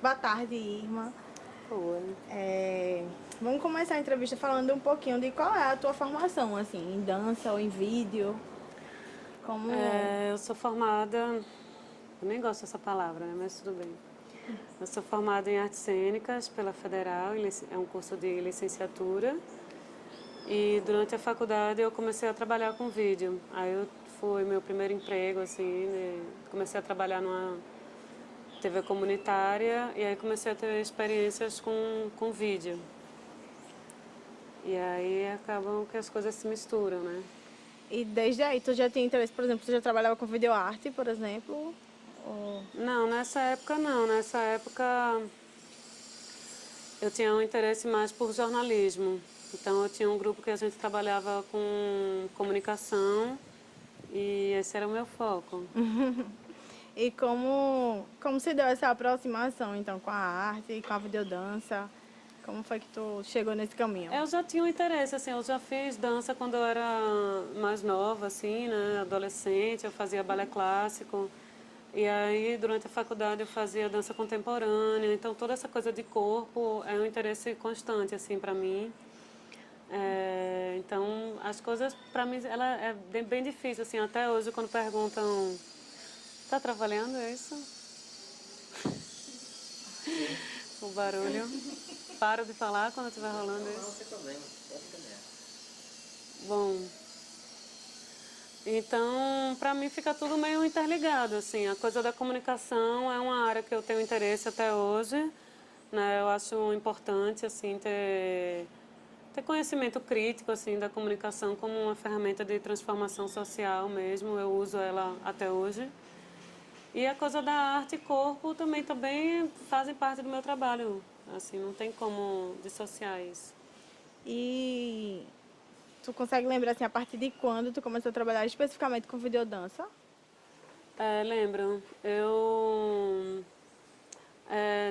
Boa tarde, Irma. Oi. Vamos começar a entrevista falando um pouquinho de qual é a tua formação, assim, em dança ou em vídeo. Como. Eu sou formada, eu nem gosto dessa palavra, né? Mas tudo bem. Eu sou formada em artes cênicas pela Federal, é um curso de licenciatura. E durante a faculdade eu comecei a trabalhar com vídeo. Foi meu primeiro emprego, assim, né? Comecei a trabalhar numa TV comunitária e aí comecei a ter experiências com vídeo. E aí acabam que as coisas se misturam, né? E desde aí, tu já tinha interesse, por exemplo, tu já trabalhava com videoarte, por exemplo? Ou... Não, nessa época não. Nessa época eu tinha um interesse mais por jornalismo. Então eu tinha um grupo que a gente trabalhava com comunicação e esse era o meu foco. E como se deu essa aproximação, então, com a arte e com a videodança? Como foi que tu chegou nesse caminho? Eu já tinha um interesse, assim, eu já fiz dança quando eu era mais nova, assim, né, adolescente, eu fazia balé clássico. E aí, durante a faculdade, eu fazia dança contemporânea. Então, toda essa coisa de corpo é um interesse constante, assim, para mim. Então, as coisas, para mim, ela é bem difícil, assim, até hoje, quando perguntam, tá trabalhando isso? O barulho. Paro de falar quando estiver rolando isso. Não tem problema, pode caminhar. Bom, então, para mim fica tudo meio interligado, assim. A coisa da comunicação é uma área que eu tenho interesse até hoje, né? Eu acho importante, assim, ter conhecimento crítico, assim, da comunicação como uma ferramenta de transformação social mesmo. Eu uso ela até hoje. E a coisa da arte e corpo também fazem parte do meu trabalho. Assim, não tem como dissociar isso. E tu consegue lembrar, assim, a partir de quando tu começou a trabalhar especificamente com videodança? Lembro.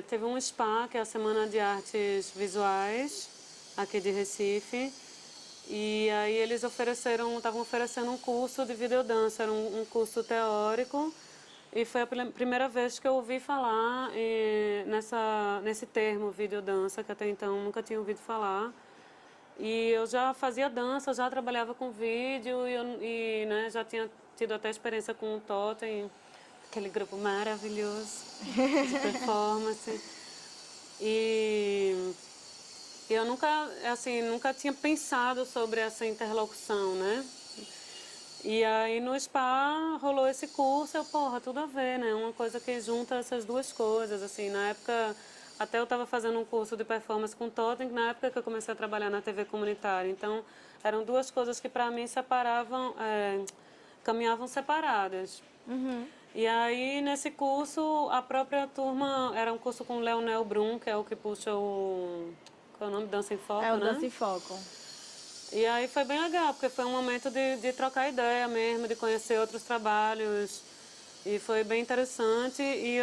Teve um SPA, que é a Semana de Artes Visuais, aqui de Recife. E aí eles estavam oferecendo um curso de videodança, era um curso teórico. E foi a primeira vez que eu ouvi falar nesse termo videodança, que até então nunca tinha ouvido falar. E eu já fazia dança, já trabalhava com vídeo né, já tinha tido até experiência com o Totem, aquele grupo maravilhoso de performance. E eu nunca tinha pensado sobre essa interlocução, né? E aí no SPA rolou esse curso, porra, tudo a ver, né? Uma coisa que junta essas duas coisas, assim. Na época, até eu estava fazendo um curso de performance com Totem, na época que eu comecei a trabalhar na TV comunitária. Então, eram duas coisas que para mim caminhavam separadas. E aí, nesse curso, a própria turma, era um curso com o Leonel Brum, que é o que puxa qual é o nome? Dança em É Foco, o né? Dança e Foco. E aí foi bem legal, porque foi um momento de trocar ideia mesmo, de conhecer outros trabalhos. E foi bem interessante. E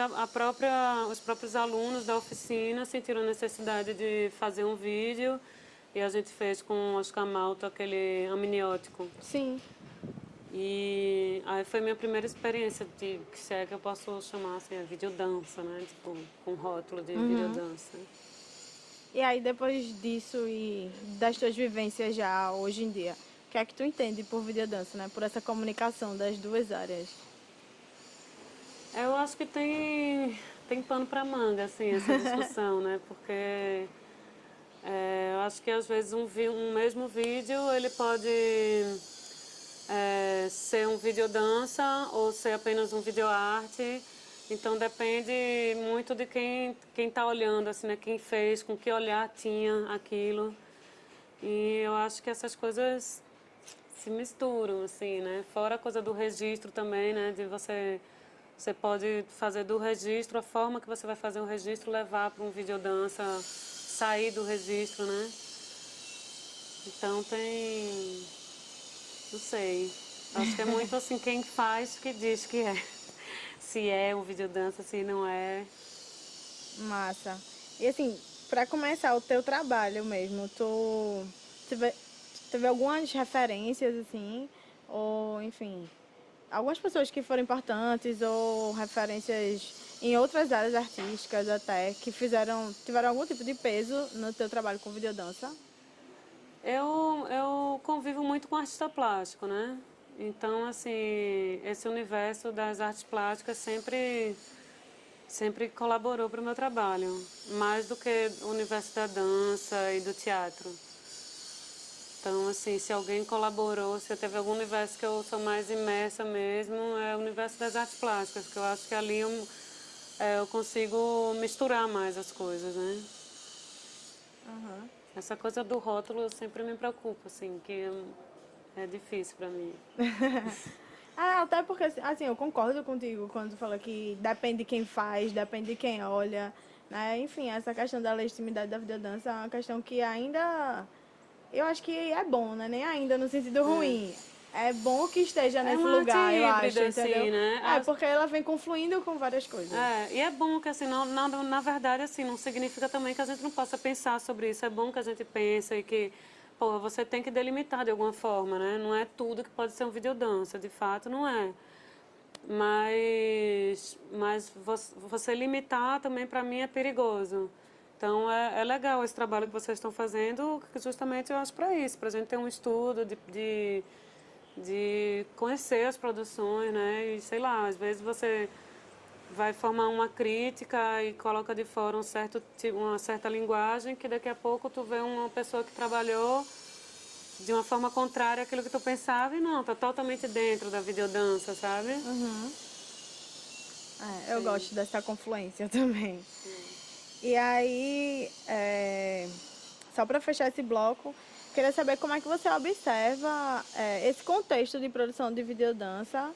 os próprios alunos da oficina sentiram a necessidade de fazer um vídeo. E a gente fez com o Oscar Malto aquele amniótico. Sim. E aí foi minha primeira experiência que se é que eu posso chamar assim, a videodança, né? Tipo, com rótulo de videodança. E aí, depois disso e das tuas vivências já hoje em dia, o que é que tu entende por videodança, né? Por essa comunicação das duas áreas? Eu acho que tem pano para manga, assim, essa discussão, né? Porque eu acho que às vezes um mesmo vídeo ele pode ser um videodança ou ser apenas um videoarte. Então depende muito de quem está olhando, assim, né? Quem fez, com que olhar tinha aquilo. E eu acho que essas coisas se misturam, assim, né? Fora a coisa do registro também, né? Você pode fazer do registro, a forma que você vai fazer o registro, levar para um videodança, sair do registro, né? Então não sei. Acho que é muito assim, quem faz que diz que é. Se é um videodança, se não é. Massa. E assim, pra começar o teu trabalho mesmo, tu teve algumas referências, assim, ou enfim, algumas pessoas que foram importantes ou referências em outras áreas artísticas até, que tiveram algum tipo de peso no teu trabalho com videodança? Eu convivo muito com artista plástico, né? Então, assim, esse universo das artes plásticas sempre colaborou para o meu trabalho, mais do que o universo da dança e do teatro. Então, assim, se alguém colaborou, se teve algum universo que eu sou mais imersa mesmo, é o universo das artes plásticas, que eu acho que ali eu consigo misturar mais as coisas, né? Uhum. Essa coisa do rótulo sempre me preocupa, assim, que é difícil para mim. Até porque, assim, eu concordo contigo quando tu fala que depende de quem faz, depende de quem olha, né? Enfim, essa questão da legitimidade da videodança é uma questão que ainda, eu acho que é bom, né? Nem ainda no sentido ruim. É bom que esteja É nesse uma arte lugar, eu acho, híbrida, entendeu? assim, né? É, porque ela vem confluindo com várias coisas. E é bom que, assim, na verdade, assim, não significa também que a gente não possa pensar sobre isso. É bom que a gente pense e que, pô, você tem que delimitar de alguma forma, né? Não é tudo que pode ser um videodança, de fato, não é. Mas você limitar também, para mim, é perigoso. Então, é legal esse trabalho que vocês estão fazendo, justamente, eu acho, para isso, para a gente ter um estudo de conhecer as produções, né? E, sei lá, às vezes você vai formar uma crítica e coloca de fora uma certa linguagem que daqui a pouco tu vê uma pessoa que trabalhou de uma forma contrária àquilo que tu pensava e não, tá totalmente dentro da videodança, sabe? Uhum. Eu gosto dessa confluência também. E aí, só para fechar esse bloco, queria saber como é que você observa esse contexto de produção de videodança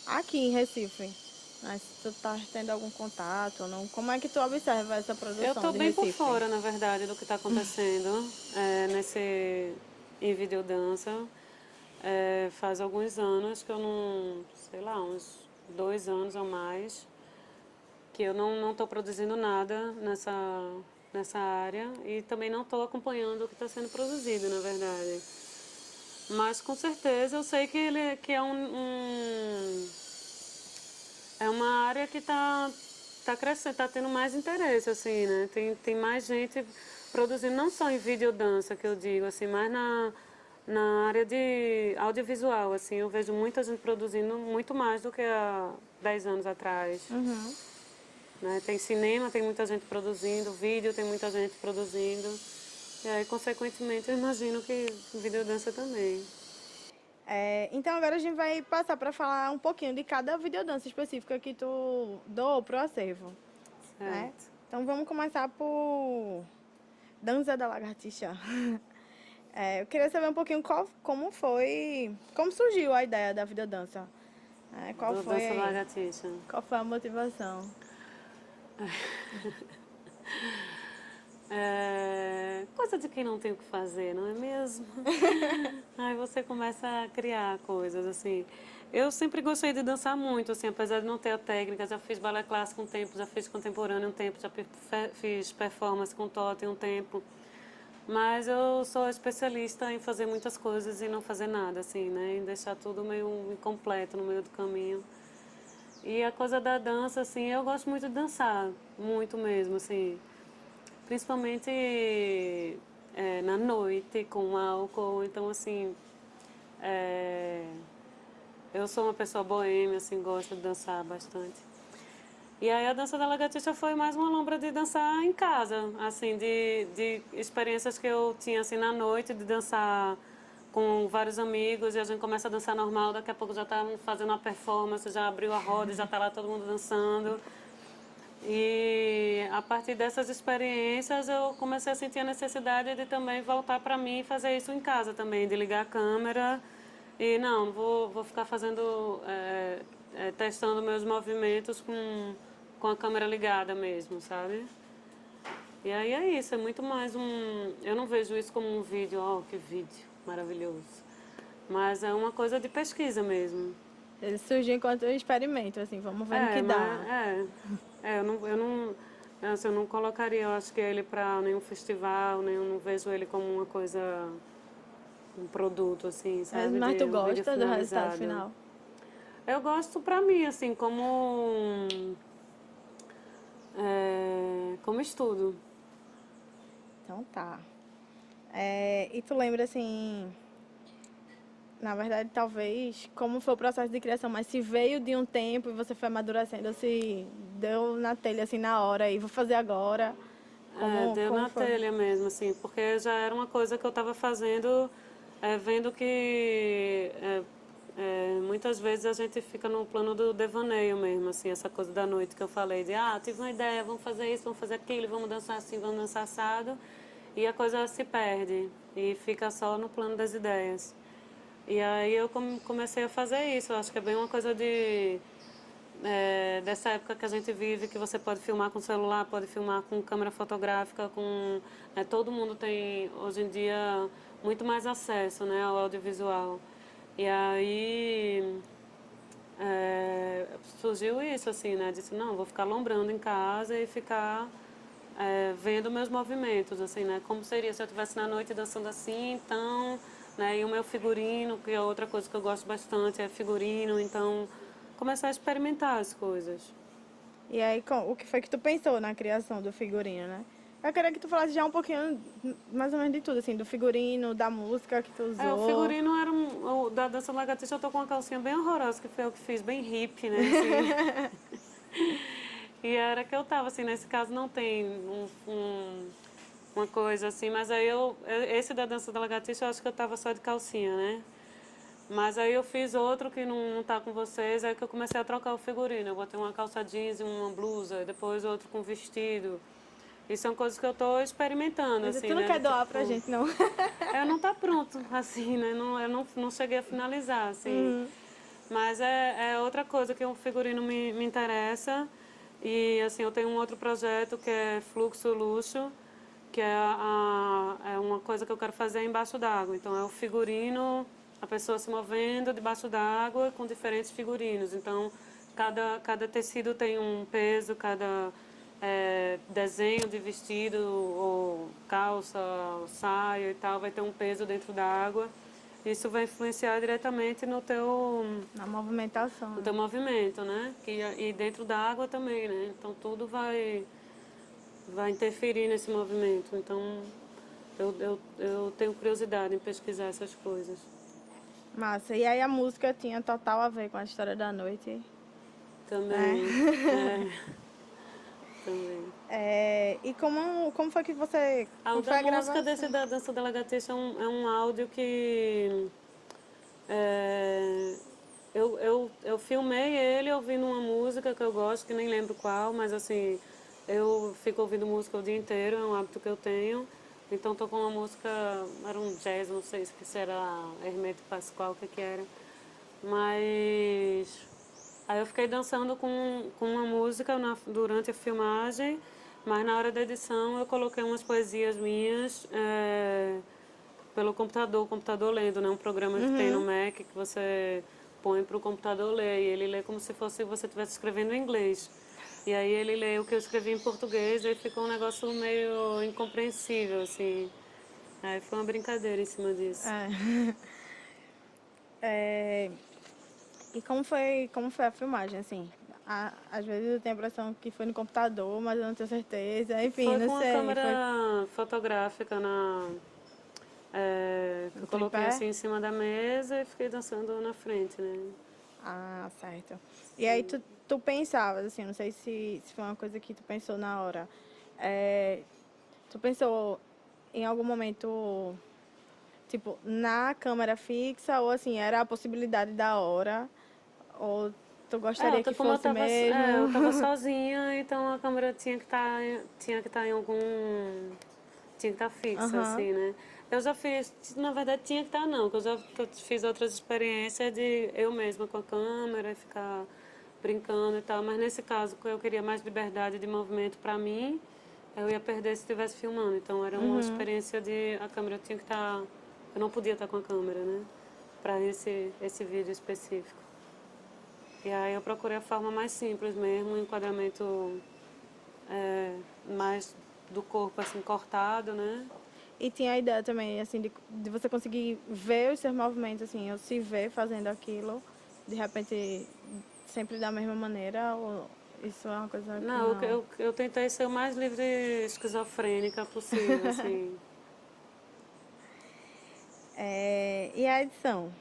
aqui em Recife. Né? Se tu está tendo algum contato ou não, como é que tu observa essa Eu produção tô de bem por Recife? fora, na verdade, do que está acontecendo em videodança. Faz alguns anos que eu não, sei lá, uns 2 anos ou mais, que eu não estou produzindo nada nessa área e também não estou acompanhando o que está sendo produzido, na verdade. Mas com certeza eu sei que é uma área que tá crescendo, tá tendo mais interesse, assim, né? Tem mais gente produzindo, não só em videodança, que eu digo, assim, mas na área de audiovisual, assim. Eu vejo muita gente produzindo muito mais do que há 10 anos atrás. Uhum. Né? Tem cinema, tem muita gente produzindo, vídeo tem muita gente produzindo. E aí, consequentemente, eu imagino que videodança também. Então agora a gente vai passar para falar um pouquinho de cada videodança específica que tu doou pro acervo. Né? Certo. Então vamos começar por Dança da Lagartixa. Eu queria saber um pouquinho como surgiu a ideia da videodança. Do Dança Lagartixa. Qual foi a motivação? Coisa de quem não tem o que fazer, não é mesmo? Aí você começa a criar coisas, assim. Eu sempre gostei de dançar muito, assim, apesar de não ter a técnica. Já fiz balé clássico um tempo, já fiz contemporâneo um tempo, já fiz performance com Totem um tempo. Mas eu sou especialista em fazer muitas coisas e não fazer nada, assim, né? Em deixar tudo meio incompleto no meio do caminho. E a coisa da dança, assim, eu gosto muito de dançar, muito mesmo, assim. Principalmente na noite, com álcool. Então, assim, eu sou uma pessoa boêmia, assim, gosto de dançar bastante. E aí a dança da lagartixa foi mais uma lombra de dançar em casa, assim, de experiências que eu tinha, assim, na noite, de dançar com vários amigos, e a gente começa a dançar normal, daqui a pouco já tá fazendo uma performance, já abriu a roda, já tá lá todo mundo dançando. E a partir dessas experiências eu comecei a sentir a necessidade de também voltar para mim e fazer isso em casa também, de ligar a câmera e não vou ficar fazendo, testando meus movimentos com a câmera ligada mesmo, sabe? E aí é isso, é muito mais eu não vejo isso como um vídeo, que vídeo maravilhoso, mas é uma coisa de pesquisa mesmo. Ele surgiu enquanto eu experimento, assim, vamos ver no que dá. Eu não colocaria, eu acho que ele para nenhum festival, eu não vejo ele como uma coisa, um produto, assim, sabe, Mas de tu um vídeo gosta do resultado finalizado. final? Eu gosto pra mim, assim, como estudo. Então tá. E tu lembra, assim, na verdade, talvez, como foi o processo de criação, mas se veio de um tempo e você foi amadurecendo, ou se deu na telha, assim, na hora, e vou fazer agora, Deu como na foi? telha mesmo, assim, porque já era uma coisa que eu estava fazendo, vendo que muitas vezes a gente fica no plano do devaneio mesmo, assim, essa coisa da noite que eu falei, de tive uma ideia, vamos fazer isso, vamos fazer aquilo, vamos dançar assim, vamos dançar assado, e a coisa se perde e fica só no plano das ideias. E aí eu comecei a fazer isso, eu acho que é bem uma coisa dessa época que a gente vive, que você pode filmar com celular, pode filmar com câmera fotográfica, todo mundo tem hoje em dia muito mais acesso, né, ao audiovisual. E aí surgiu isso, assim, né, disse, não, vou ficar lombrando em casa e ficar vendo meus movimentos, assim, né, como seria se eu estivesse na noite dançando assim, então, né, e o meu figurino, que é outra coisa que eu gosto bastante, é figurino, então começar a experimentar as coisas. E aí, o que foi que tu pensou na criação do figurino, né? Eu queria que tu falasse já um pouquinho, mais ou menos de tudo, assim, do figurino, da música que tu O usou. figurino era da dança lagartixa, eu tô com uma calcinha bem horrorosa, que foi eu que fiz, bem hippie, né, assim. E era que eu tava, assim, nesse caso não tem uma coisa assim, mas aí esse da dança da lagartixa eu acho que eu tava só de calcinha, né? Mas aí eu fiz outro que não tá com vocês, aí que eu comecei a trocar o figurino. Eu botei uma calça jeans e uma blusa, depois outro com vestido. E são coisas que eu tô experimentando, Mas assim, tu não né? quer doar pra Tipo, gente, não? não tá pronto, assim, né? Não, eu não cheguei a finalizar, assim. Mas é outra coisa que o figurino me interessa. E, assim, eu tenho um outro projeto que é Fluxo Luxo, que é uma coisa que eu quero fazer embaixo d'água. Então, é o figurino, a pessoa se movendo debaixo d'água com diferentes figurinos. Então, cada tecido tem um peso, cada desenho de vestido ou calça, saia e tal vai ter um peso dentro da água. Isso vai influenciar diretamente Na movimentação, no né? teu movimento, né? E dentro da água também, né? Então tudo vai interferir nesse movimento. Então eu tenho curiosidade em pesquisar essas coisas. Massa. E aí a música tinha total a ver com a história da noite, Também, né? também. E como foi que você... O Como foi da a música desse gravação? da Dança da Lagartixa é um áudio que é, eu filmei ele ouvindo uma música que eu gosto, que nem lembro qual, mas assim, eu fico ouvindo música o dia inteiro, é um hábito que eu tenho. Então tô com uma música, era um jazz, não sei se era Hermeto Pascoal, o que era. Mas aí eu fiquei dançando com uma música durante a filmagem, mas na hora da edição eu coloquei umas poesias minhas pelo computador, o computador lendo, né? Um programa que tem no Mac que você põe para o computador ler e ele lê como se fosse você estivesse escrevendo em inglês. E aí ele lê o que eu escrevi em português e ficou um negócio meio incompreensível, assim. Aí foi uma brincadeira em cima disso. É. É, e como foi a filmagem, assim? Às vezes eu tenho a impressão que foi no computador, mas eu não tenho certeza. Enfim, Foi não com a sei. Foi câmera fotográfica que no eu coloquei tripé? assim em cima da mesa e fiquei dançando na frente, né? Ah, certo. E aí tu pensavas, assim, não sei se foi uma coisa que tu pensou na hora. É, tu pensou em algum momento, tipo, na câmera fixa, ou assim, era a possibilidade da hora, ou tu gostaria que Como fosse mesmo? eu tava sozinha, então a câmera tinha que estar em algum, tinha que estar fixa, Aham. assim, né? Eu já fiz, na verdade tinha que estar não, porque eu já fiz outras experiências de eu mesma com a câmera e ficar brincando e tal, mas nesse caso que eu queria mais liberdade de movimento para mim, eu ia perder se estivesse filmando, então era uma experiência de a câmera tinha que estar, eu não podia estar com a câmera, né? Para esse vídeo específico. E aí eu procurei a forma mais simples mesmo, um enquadramento mais do corpo assim cortado, né? E tinha a ideia também, assim, de você conseguir ver os seus movimentos, assim, ou se ver fazendo aquilo de repente, sempre da mesma maneira? Ou isso é uma coisa que Não, não... eu tentei ser o mais livre esquizofrênica possível, assim. E a edição?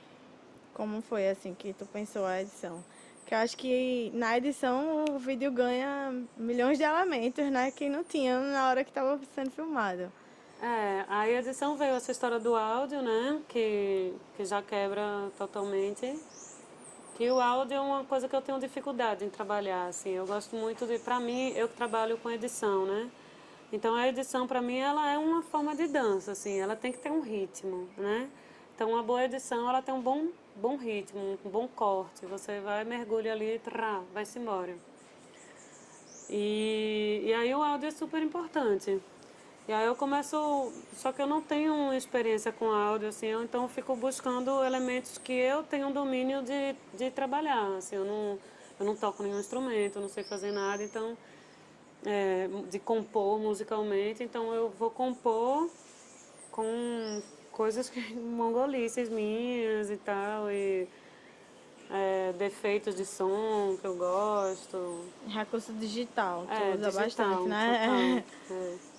Como foi, assim, que tu pensou a edição? Que eu acho que na edição o vídeo ganha milhões de elementos, né? Que não tinha na hora que estava sendo filmado. A edição veio essa história do áudio, né? Que já quebra totalmente. Que o áudio é uma coisa que eu tenho dificuldade em trabalhar, assim. Eu gosto muito de... Pra mim, eu trabalho com edição, né? Então, a edição, pra mim, ela é uma forma de dança, assim. Ela tem que ter um ritmo, né? Então, uma boa edição, ela tem um bom ritmo, um bom corte. Você vai, mergulha ali, trá, vai-se embora. E aí o áudio é super importante. E aí eu começo, só que eu não tenho experiência com áudio, assim, então eu fico buscando elementos que eu tenho domínio de trabalhar, assim, eu não toco nenhum instrumento, eu não sei fazer nada, então, de compor musicalmente, então eu vou compor com coisas que, mongolices minhas e tal, e defeitos de som que eu gosto. Recurso digital, tu usa bastante, Digital, né? total. É.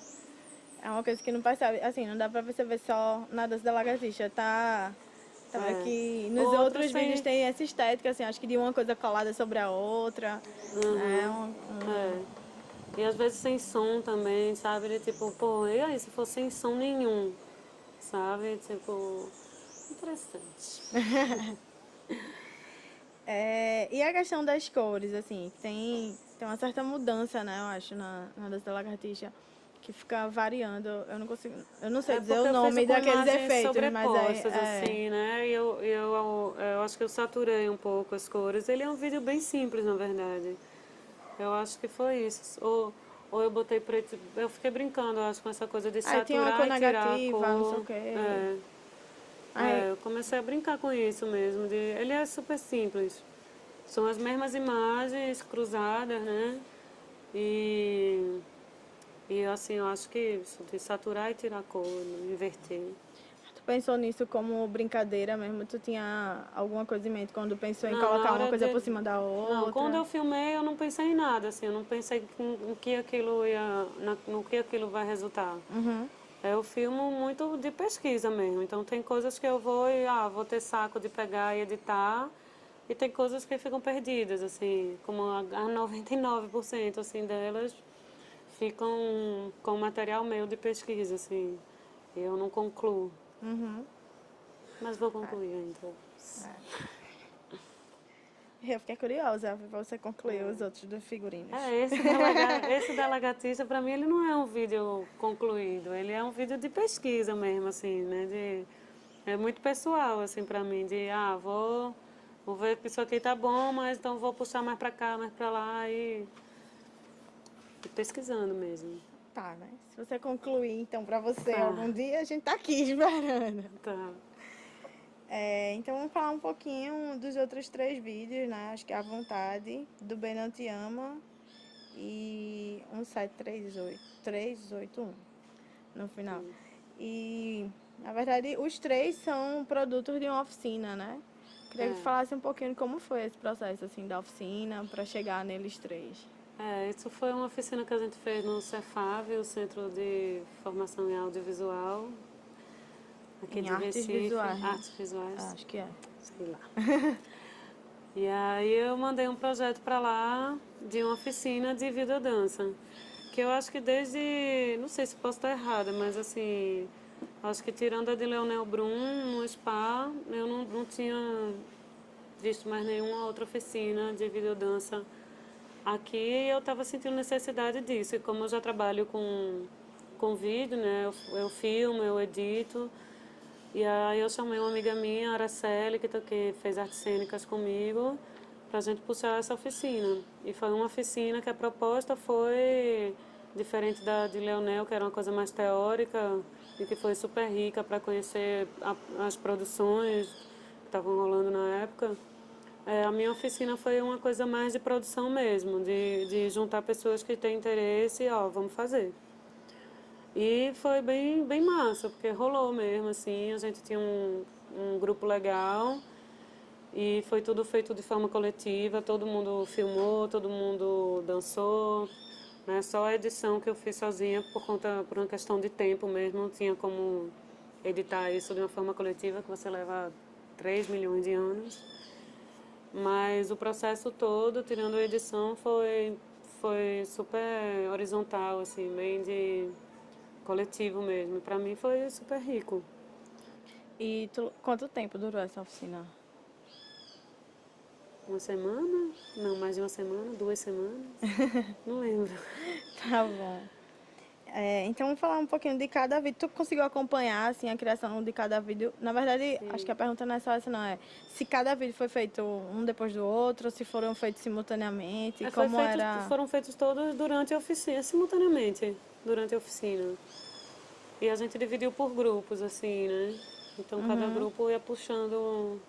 É uma coisa que não percebe, assim, não dá pra perceber só na dança da lagartixa, tá vendo que nos Outros outros vídeos têm. tem essa estética, assim, acho que de uma coisa colada sobre a outra, né? É. E às vezes sem som também, sabe? Ele tipo, pô, e aí se fosse sem som nenhum, sabe? Tipo, interessante. E a questão das cores, assim, tem uma certa mudança, né, eu acho, na dança da lagartixa, que fica variando, eu não sei É dizer o porque eu fiz nome com daqueles imagens efeitos, mas sobrepostas, assim, né? E eu acho que eu saturei um pouco as cores. Ele é um vídeo bem simples, na verdade. Eu acho que foi isso. Ou eu botei preto. Eu fiquei brincando, eu acho, com essa coisa de aí tinha uma cor saturar e tirar a negativa, não sei o cor. quê. Aí, Eu comecei a brincar com isso mesmo. Ele é super simples. São as mesmas imagens cruzadas, né? E, e assim, eu acho que isso, de saturar e tirar a cor, inverter. tu pensou nisso como brincadeira mesmo? Tu tinha alguma coisa em mente quando pensou em Não, na colocar uma hora coisa de. por cima da Não, quando outra? eu filmei eu não pensei em nada, assim, eu não pensei em que aquilo ia. No que aquilo vai resultar. Eu filmo muito de pesquisa mesmo, então tem coisas que eu vou e vou ter saco de pegar e editar, e tem coisas que ficam perdidas, assim, como a 99% assim, delas ficam com material meu de pesquisa, assim, eu não concluo. Mas vou concluir ainda. Eu fiquei curiosa pra você concluir os outros dos figurinos. Esse da lagartixa, pra mim, ele não é um vídeo concluído. Ele é um vídeo de pesquisa mesmo, assim, né? É muito pessoal, assim, pra mim. Vou ver que isso aqui tá bom, mas então vou puxar mais pra cá, mais pra lá e pesquisando mesmo. Tá, né? Se você concluir, então, pra você Tá, algum dia, a gente tá aqui esperando. tá. Então vamos falar um pouquinho dos outros 3 vídeos, né? Acho que é a vontade, do Bem Não Te Ama e 381 no final. E na verdade os 3 são produtos de uma oficina, né? Queria que tu falasse um pouquinho de como foi esse processo assim da oficina para chegar neles 3. Isso foi uma oficina que a gente fez no Cefave, o Centro de Formação em Audiovisual, aqui Em de artes Recife. visuais, né? Artes visuais, Acho que é. sei lá. E aí eu mandei um projeto para lá de uma oficina de videodança. Que eu acho que desde, não sei se posso estar errada, mas assim, acho que tirando a de Leonel Brum no Spa, eu não tinha visto mais nenhuma outra oficina de videodança aqui, e eu estava sentindo necessidade disso. E como eu já trabalho com vídeo, né, eu filmo, eu edito, e aí eu chamei uma amiga minha, a Araceli, que fez artes cênicas comigo, para a gente puxar essa oficina. E foi uma oficina que a proposta foi diferente da de Leonel, que era uma coisa mais teórica e que foi super rica para conhecer as produções que estavam rolando na época. A minha oficina foi uma coisa mais de produção mesmo, de juntar pessoas que têm interesse e, vamos fazer. E foi bem massa, porque rolou mesmo, assim, a gente tinha um grupo legal E foi tudo feito de forma coletiva, todo mundo filmou, todo mundo dançou, né? Só a edição que eu fiz sozinha por uma questão de tempo mesmo, não tinha como editar isso de uma forma coletiva, que você leva 3 milhões de anos. Mas o processo todo, tirando a edição, foi super horizontal, assim, bem de coletivo mesmo. Para mim foi super rico. E quanto tempo durou essa oficina? Uma semana? Não, mais de uma semana, 2 semanas. Não lembro. Tá bom. Então vamos falar um pouquinho de cada vídeo. Tu conseguiu acompanhar assim a criação de cada vídeo? Na verdade, acho que a pergunta não é só essa, não, é se cada vídeo foi feito um depois do outro, ou se foram feitos simultaneamente, como era. Foram feitos todos durante a oficina, simultaneamente, durante a oficina. E a gente dividiu por grupos, assim, né? Então cada grupo ia puxando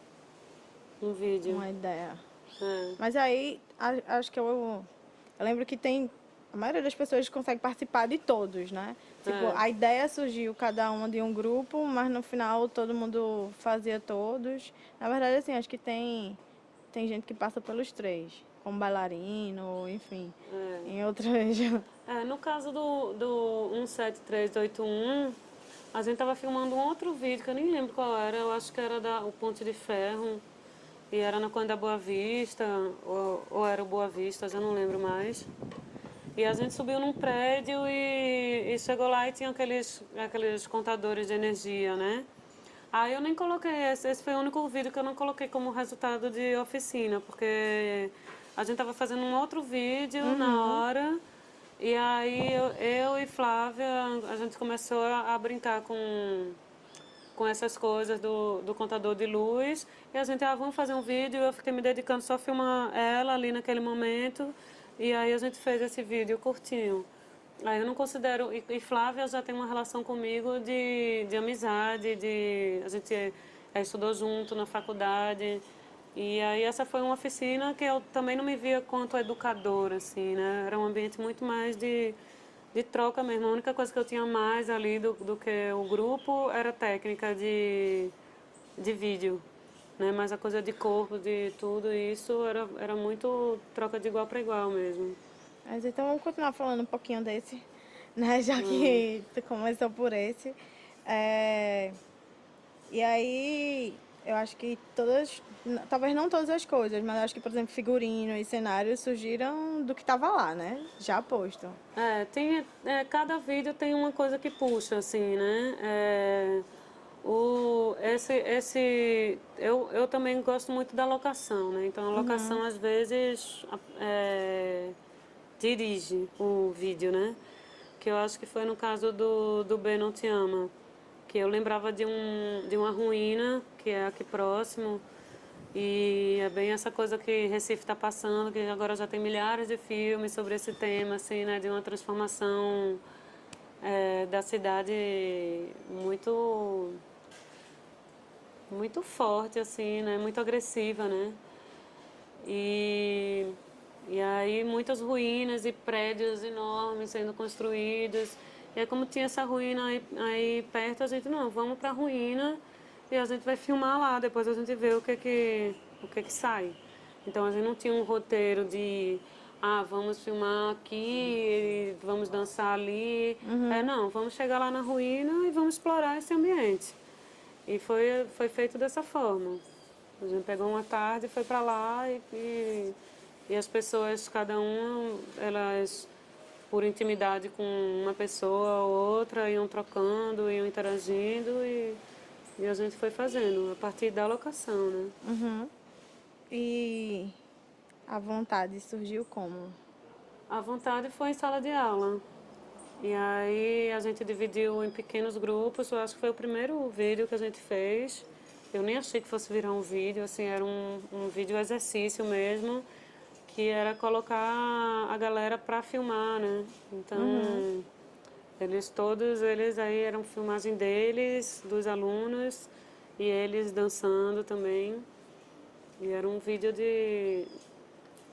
um vídeo. Uma ideia. É. Mas aí, acho que eu lembro que tem. A maioria das pessoas consegue participar de todos, né? Tipo, a ideia surgiu cada uma de um grupo, mas no final todo mundo fazia todos. Na verdade, assim, acho que tem gente que passa pelos três, como bailarino, enfim, em outras. No caso do 17381, a gente tava filmando um outro vídeo, que eu nem lembro qual era, eu acho que era o Ponte de Ferro, e era na Conde da Boa Vista, ou era o Boa Vista, já não lembro mais. E a gente subiu num prédio e chegou lá e tinha aqueles contadores de energia, né? Aí eu nem coloquei, esse foi o único vídeo que eu não coloquei como resultado de oficina, porque a gente tava fazendo um outro vídeo na hora, e aí eu e Flávia, a gente começou a brincar com essas coisas do contador de luz, e a gente, vamos fazer um vídeo, eu fiquei me dedicando só a filmar ela ali naquele momento, e aí a gente fez esse vídeo curtinho. Aí eu não considero. E Flávia já tem uma relação comigo de amizade, a gente estudou junto na faculdade. E aí essa foi uma oficina que eu também não me via quanto educadora, assim, né? Era um ambiente muito mais de troca mesmo. A única coisa que eu tinha mais ali do que o grupo era técnica de vídeo. Né? Mas a coisa de corpo, de tudo isso, era muito troca de igual para igual mesmo. Mas então vamos continuar falando um pouquinho desse, né? Já que tu começou por esse. E aí, eu acho que talvez não todas as coisas, mas acho que, por exemplo, figurino e cenário surgiram do que estava lá, né? Já posto. Cada vídeo tem uma coisa que puxa, assim, né? Eu também gosto muito da locação, né? Então a locação às vezes dirige o vídeo, né? Que eu acho que foi no caso do Ben Não Te Ama, que eu lembrava de uma ruína, que é aqui próximo, e é bem essa coisa que Recife está passando, que agora já tem milhares de filmes sobre esse tema, assim, né? De uma transformação da cidade muito muito forte, assim, né? Muito agressiva, né? E, e aí muitas ruínas e prédios enormes sendo construídos. E aí como tinha essa ruína aí perto, a gente, não, vamos para a ruína e a gente vai filmar lá, depois a gente vê o que sai. Então a gente não tinha um roteiro de, vamos filmar aqui, vamos dançar ali. Não, vamos chegar lá na ruína e vamos explorar esse ambiente. E foi feito dessa forma. A gente pegou uma tarde, foi para lá e as pessoas, cada uma, elas, por intimidade com uma pessoa ou outra, iam trocando, iam interagindo e a gente foi fazendo, a partir da locação, né? E a vontade surgiu como? A vontade foi em sala de aula. E aí a gente dividiu em pequenos grupos, eu acho que foi o primeiro vídeo que a gente fez. Eu nem achei que fosse virar um vídeo, assim, era um vídeo exercício mesmo, que era colocar a galera para filmar, né? Então, todos eles aí eram filmagem deles, dos alunos, e eles dançando também. E era um vídeo de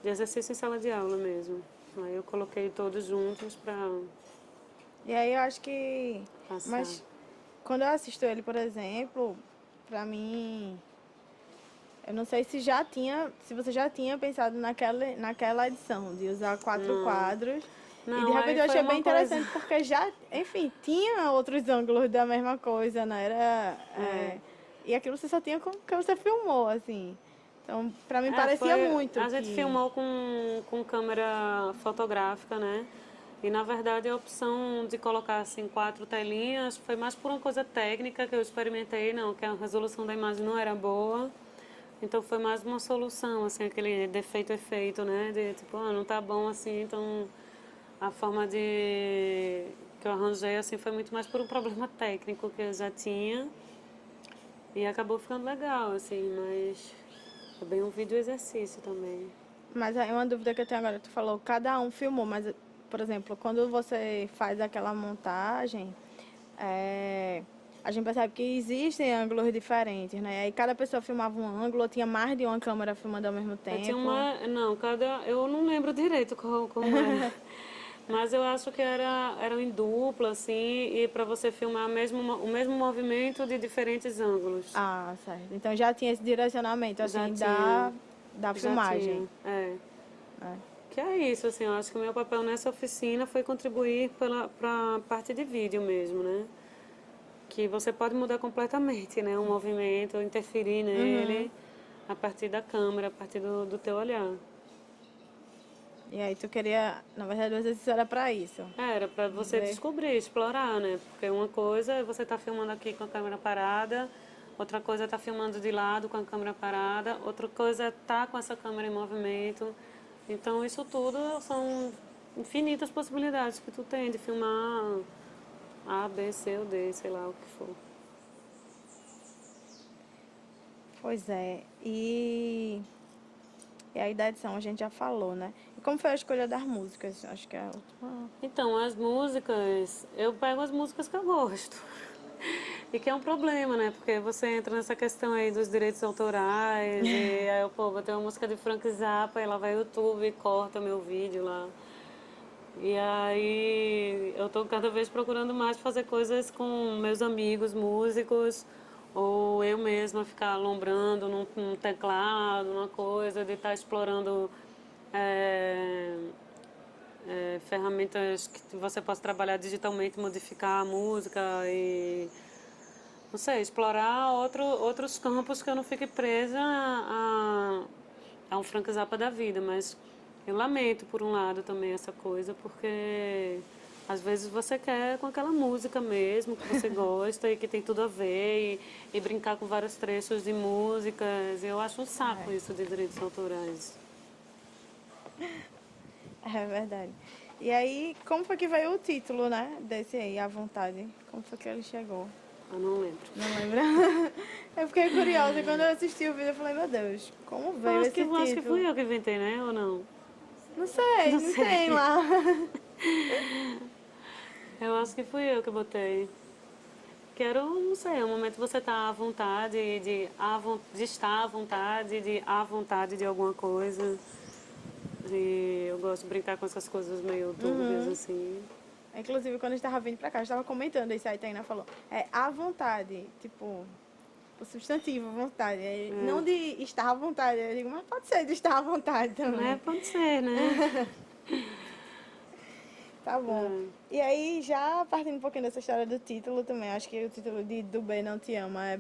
exercício em sala de aula mesmo. Aí eu coloquei todos juntos para E aí eu acho que. passar. Mas quando eu assisto ele, por exemplo, pra mim Eu não sei se você já tinha pensado naquela edição, de usar 4 quadros. Não, E de aí repente eu foi achei uma bem coisa... interessante, porque já, enfim, tinha outros ângulos da mesma coisa, né? E aquilo você só tinha com que você filmou, assim. Então, pra mim parecia muito A gente que... filmou com câmera fotográfica, né? E na verdade a opção de colocar assim 4 telinhas foi mais por uma coisa técnica que eu experimentei, não, que a resolução da imagem não era boa. Então foi mais uma solução, assim, aquele defeito-efeito, né? De tipo, não tá bom assim, então a forma de que eu arranjei assim foi muito mais por um problema técnico que eu já tinha. E acabou ficando legal, assim, mas é bem um vídeo exercício também. Mas aí uma dúvida que eu tenho agora, tu falou, cada um filmou, mas, por exemplo, quando você faz aquela montagem, a gente percebe que existem ângulos diferentes, né? Aí cada pessoa filmava um ângulo, ou tinha mais de uma câmera filmando ao mesmo Eu tinha tempo. uma. Não, cada. Eu não lembro direito como era. Mas eu acho que era em dupla, assim, e para você filmar o mesmo movimento de diferentes ângulos. Ah, certo. Então já tinha esse direcionamento, Já assim, tinha. da Já filmagem. tinha. É. Né? Que é isso, assim, eu acho que o meu papel nessa oficina foi contribuir para a parte de vídeo mesmo, né? Que você pode mudar completamente, né? Um movimento, interferir nele a partir da câmera, a partir do teu olhar. E aí tu queria, na verdade, o exercício era pra isso. Era para você Ver. descobrir, explorar, né? Porque uma coisa é você estar filmando aqui com a câmera parada, outra coisa é estar filmando de lado com a câmera parada, outra coisa é estar com essa câmera em movimento. Então isso tudo são infinitas possibilidades que tu tem de filmar A, B, C ou D, sei lá o que for. Pois é. E aí da edição a gente já falou, né? E como foi a escolha das músicas? Acho que é a última. Então, as músicas, eu pego as músicas que eu gosto. E que é um problema, né? Porque você entra nessa questão aí dos direitos autorais, e aí eu, pô, botei uma música de Frank Zappa, e lá vai o YouTube e corta meu vídeo lá. E aí eu tô cada vez procurando mais fazer coisas com meus amigos músicos, ou eu mesma ficar alombrando num teclado, numa coisa, de estar explorando é, ferramentas que você possa trabalhar digitalmente, modificar a música e, não sei, explorar outros campos que eu não fique presa a um Frank Zappa da vida, mas eu lamento, por um lado, também essa coisa, porque às vezes você quer com aquela música mesmo, que você gosta e que tem tudo a ver, e brincar com vários trechos de músicas. Eu acho um saco isso de direitos autorais. É verdade. E aí, como foi que veio o título, né? Desse aí, À Vontade? Como foi que ele chegou? Eu não lembro. Não lembra? Eu fiquei curiosa. Quando eu assisti o vídeo, eu falei, meu Deus, como Eu veio acho que, esse eu acho que fui título? eu que inventei, né? Ou não? Não sei, Não não tem sei. lá. Eu acho que fui eu que botei. Quero, não sei, é um momento que você tá à vontade, de estar à vontade de alguma coisa. E eu gosto de brincar com essas coisas meio dúbias, assim. Inclusive, quando a gente tava vindo pra cá, a gente tava comentando isso aí, a Taina falou. É à vontade, tipo, o substantivo, à vontade. Não de estar à vontade. Eu digo, mas pode ser de estar à vontade Né? também. Pode ser, né? Tá bom. E aí, já partindo um pouquinho dessa história do título também, acho que o título de Do Bem Não Te Ama é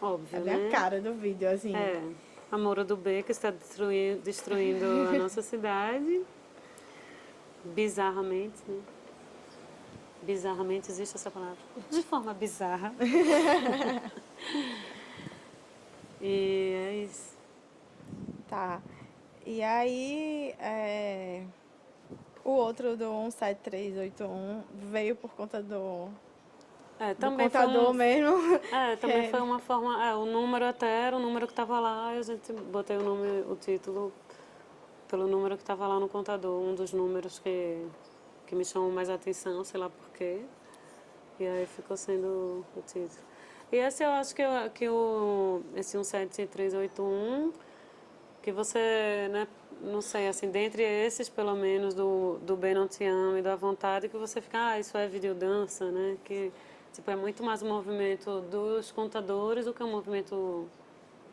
Óbvio, bem a né? cara do vídeo, assim. É. A Moura do B que está destruindo a nossa cidade. Bizarramente, né? Bizarramente existe essa palavra. De forma bizarra. E é isso. Tá. E aí, o outro do 17381 veio por conta É, do também foi contador mesmo. também foi uma forma. O número até era o número que estava lá, e a gente botei o título pelo número que estava lá no contador, um dos números que me chamou mais a atenção, sei lá porquê. E aí ficou sendo o título. E esse eu acho esse 17381, que você, né, não sei, assim, dentre esses, pelo menos, do Bem Não Te Amo e da Vontade, que você fica, isso é videodança, né? Que, tipo, é muito mais um movimento dos contadores do que um movimento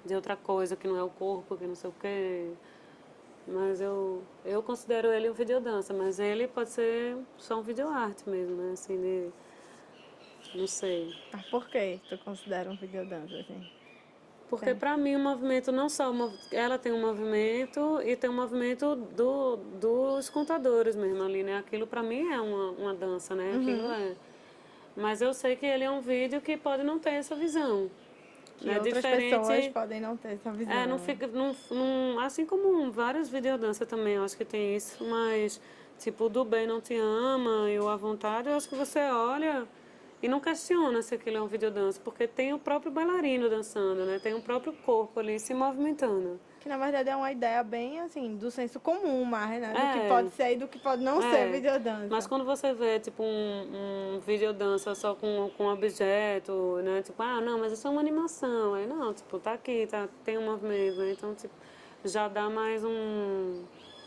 de outra coisa que não é o corpo, que não sei o quê. Mas eu considero ele um videodança, mas ele pode ser só um videoarte mesmo, né? Assim, de... Não sei. Mas por que tu considera um videodança, assim? Porque Tem. para mim o movimento não só... Ela tem um movimento e tem um movimento dos contadores mesmo ali, né? Aquilo para mim é uma dança, né? Aquilo é... Mas eu sei que ele é um vídeo que pode não ter essa visão. Que É outras diferente... pessoas podem não ter essa visão. É, não fica... assim como vários videodanças também, eu acho que tem isso, mas... Tipo, o Do Bem Não Te Ama e o À Vontade, eu acho que você olha e não questiona se aquilo é um videodança, porque tem o próprio bailarino dançando, né? Tem o próprio corpo ali se movimentando. Que na verdade é uma ideia bem assim, do senso comum, mais, né? Do que É. pode ser e do que pode não ser videodança. Mas quando você vê, tipo, um videodança só com objeto, né? Tipo, ah, não, mas isso é uma animação. Aí, não, tipo, tá aqui, tem um movimento, né? Então, tipo, já dá mais um...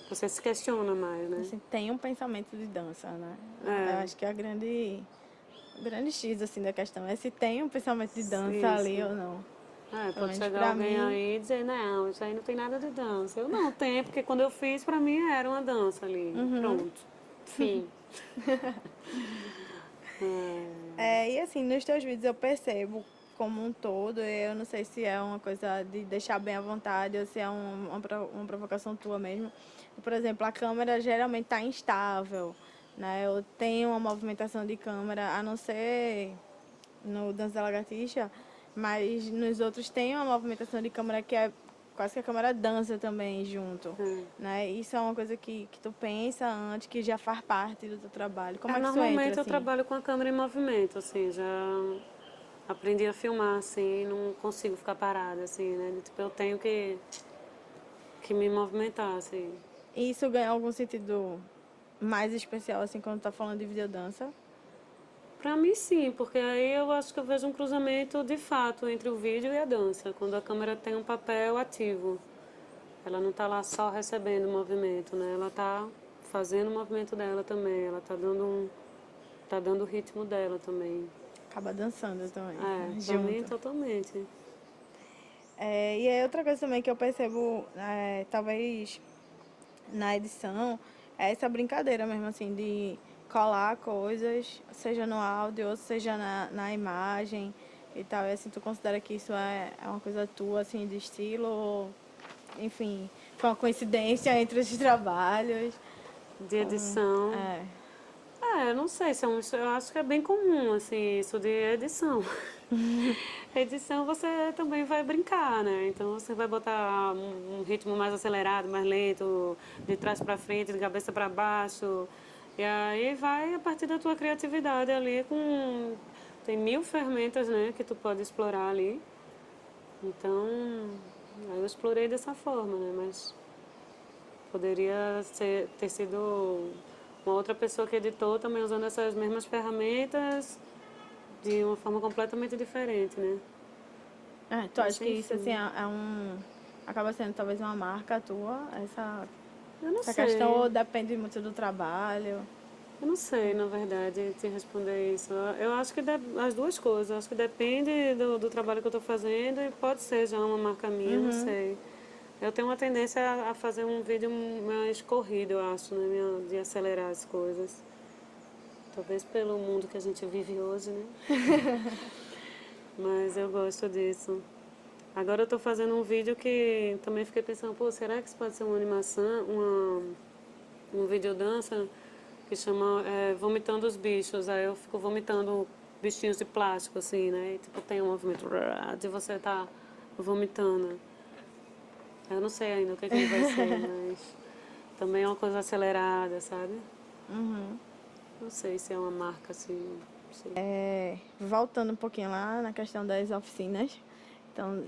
Você se questiona mais, né? Assim, tem um pensamento de dança, né? É. Eu acho que é o grande X assim, da questão é se tem um pensamento de dança Isso. ali ou não. É, Pelo pode menos chegar pra alguém mim, aí e dizer, não, isso aí não tem nada de dança. Eu não tenho, porque quando eu fiz, pra mim era uma dança ali. Pronto. Fim. e assim, nos teus vídeos eu percebo como um todo, eu não sei se é uma coisa de deixar bem à vontade ou se é uma provocação tua mesmo. Por exemplo, a câmera geralmente está instável, né? Eu tenho uma movimentação de câmera, a não ser no Dança da Lagartixa, mas nos outros tem uma movimentação de câmera que é quase que a câmera dança também junto, né? Isso é uma coisa que tu pensa antes, que já faz parte do teu trabalho. Como é que isso Normalmente entra, eu assim? trabalho com a câmera em movimento, assim, já aprendi a filmar, assim, não consigo ficar parada, assim, né? Tipo, eu tenho que me movimentar, assim. E isso ganha algum sentido mais especial, assim, quando tá falando de videodança? Pra mim, sim, porque aí eu acho que eu vejo um cruzamento de fato entre o vídeo e a dança, quando a câmera tem um papel ativo. Ela não tá lá só recebendo o movimento, né? Ela tá fazendo o movimento dela também, ela tá dando o ritmo dela também. Acaba dançando também, Pra mim, junto. totalmente. E aí outra coisa também que eu percebo, talvez na edição, é essa brincadeira mesmo, assim, de colar coisas, seja no áudio ou seja na imagem e tal. E assim, tu considera que isso é uma coisa tua, assim, de estilo, ou, enfim, foi uma coincidência entre esses trabalhos? De edição. É. Eu não sei, eu acho que é bem comum, assim, isso de edição. Edição você também vai brincar, né? Então você vai botar um ritmo mais acelerado, mais lento, de trás para frente, de cabeça para baixo. E aí vai a partir da tua criatividade ali com... Tem 1000 ferramentas, né, que tu pode explorar ali. Então, aí eu explorei dessa forma, né? Mas poderia ter sido uma outra pessoa que editou também usando essas mesmas ferramentas de uma forma completamente diferente, né? Tu acha que isso, assim, acaba sendo talvez uma marca tua, Eu não essa sei. questão, ou depende muito do trabalho? Eu não sei, na verdade, te responder isso. Eu acho que as duas coisas. Eu acho que depende do trabalho que eu estou fazendo e pode ser já uma marca minha, não sei. Eu tenho uma tendência a fazer um vídeo mais corrido, eu acho, né? De acelerar as coisas. Talvez pelo mundo que a gente vive hoje, né? Mas eu gosto disso. Agora eu estou fazendo um vídeo que também fiquei pensando, pô, será que isso pode ser uma animação, um videodança que chama Vomitando os Bichos. Aí eu fico vomitando bichinhos de plástico, assim, né? E, tipo, tem um movimento de você tá vomitando. Eu não sei ainda o que ele vai ser, mas também é uma coisa acelerada, sabe? Não sei se é uma marca assim. Não sei. Voltando um pouquinho lá na questão das oficinas, então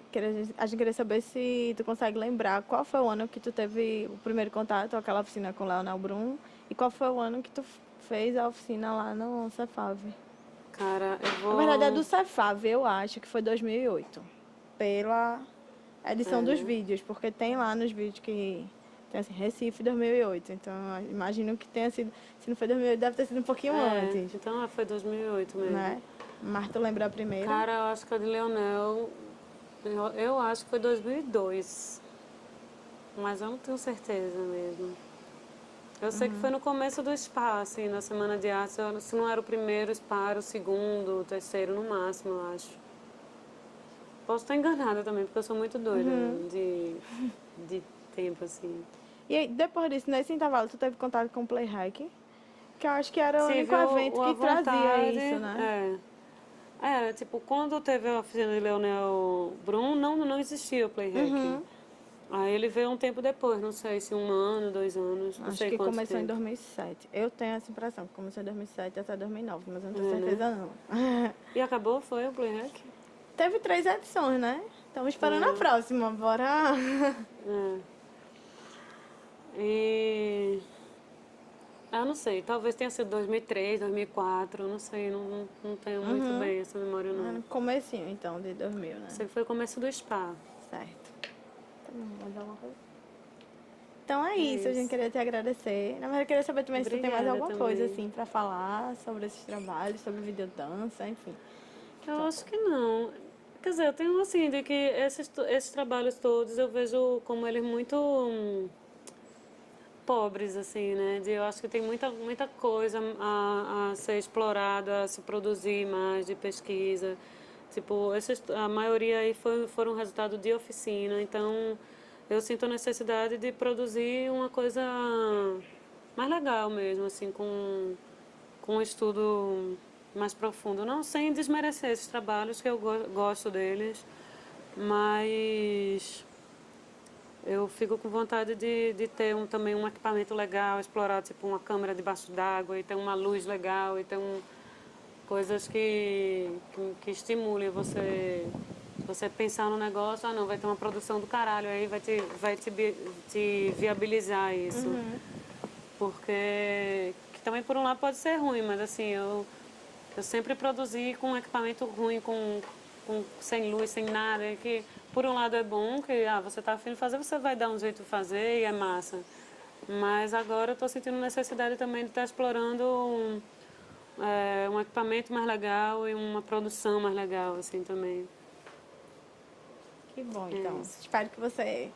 a gente queria saber se tu consegue lembrar qual foi o ano que tu teve o primeiro contato com aquela oficina com o Leonel Brum e qual foi o ano que tu fez a oficina lá no Cefave. Cara, eu vou... Na verdade é do Cefave, eu acho que foi 2008, pela edição dos vídeos, porque tem lá nos vídeos que tem assim, Recife 2008, então imagino que tenha sido, se não foi 2008 deve ter sido um pouquinho antes. Então foi 2008 mesmo. Né? Mas tu lembra a primeira? Cara, eu acho que a de Leonel Eu acho que foi 2002, mas eu não tenho certeza mesmo. Eu sei que foi no começo do spa, assim, na Semana de Arte. Se não era o primeiro spa, era o segundo, o terceiro no máximo, eu acho. Posso estar enganada também, porque eu sou muito doida de tempo, assim. E aí, depois disso, nesse intervalo, tu teve contato com o Playhack? Que eu acho que era o único Tive evento a que trazia vontade, isso, né? Era, tipo, quando teve a oficina de Leonel Brum, não existia o Playhack. Aí ele veio um tempo depois, não sei se 1 ano, 2 anos, não Acho sei que quanto começou em tempo. 2007. Eu tenho essa impressão, que começou em 2007 até 2009, mas eu não tenho Né? certeza não. E acabou, foi o Playhack? Teve 3 edições, né? Estamos esperando a É, próxima, bora. é. E... Eu não sei, talvez tenha sido 2003, 2004, não sei, não tenho muito bem essa memória não. No comecinho, então, de 2000, né? Sei que foi o começo do spa. Certo. Tá bom, mais alguma coisa? Então é É isso, a gente isso. queria te agradecer. Na verdade, eu queria saber também se tu tem mais Obrigada alguma coisa, também. assim, pra falar sobre esses trabalhos, sobre videodança, enfim. Eu acho que não. Quer dizer, eu tenho assim, de que esses trabalhos todos eu vejo como eles muito pobres, assim, né? Eu acho que tem muita coisa a ser explorada, a se produzir mais de pesquisa. Tipo, a maioria aí foram resultado de oficina, então eu sinto a necessidade de produzir uma coisa mais legal mesmo, assim, com um estudo mais profundo. Não sem desmerecer esses trabalhos, que eu gosto deles, mas eu fico com vontade de ter também um equipamento legal, explorar tipo uma câmera debaixo d'água e ter uma luz legal e ter coisas que estimulem você pensar no negócio, não, vai ter uma produção do caralho aí, te viabilizar isso. Porque que também por um lado pode ser ruim, mas assim, eu sempre produzi com um equipamento ruim, sem luz, sem nada, e que por um lado é bom, que você está afim de fazer, você vai dar um jeito de fazer e é massa. Mas agora eu estou sentindo necessidade também de estar explorando um equipamento mais legal e uma produção mais legal, assim, também. Que bom, É então. isso. Espero que você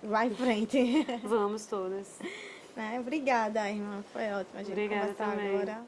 vá em frente. Vamos todas. Né? Obrigada, irmã. Foi ótimo a gente Obrigada conversar também. agora.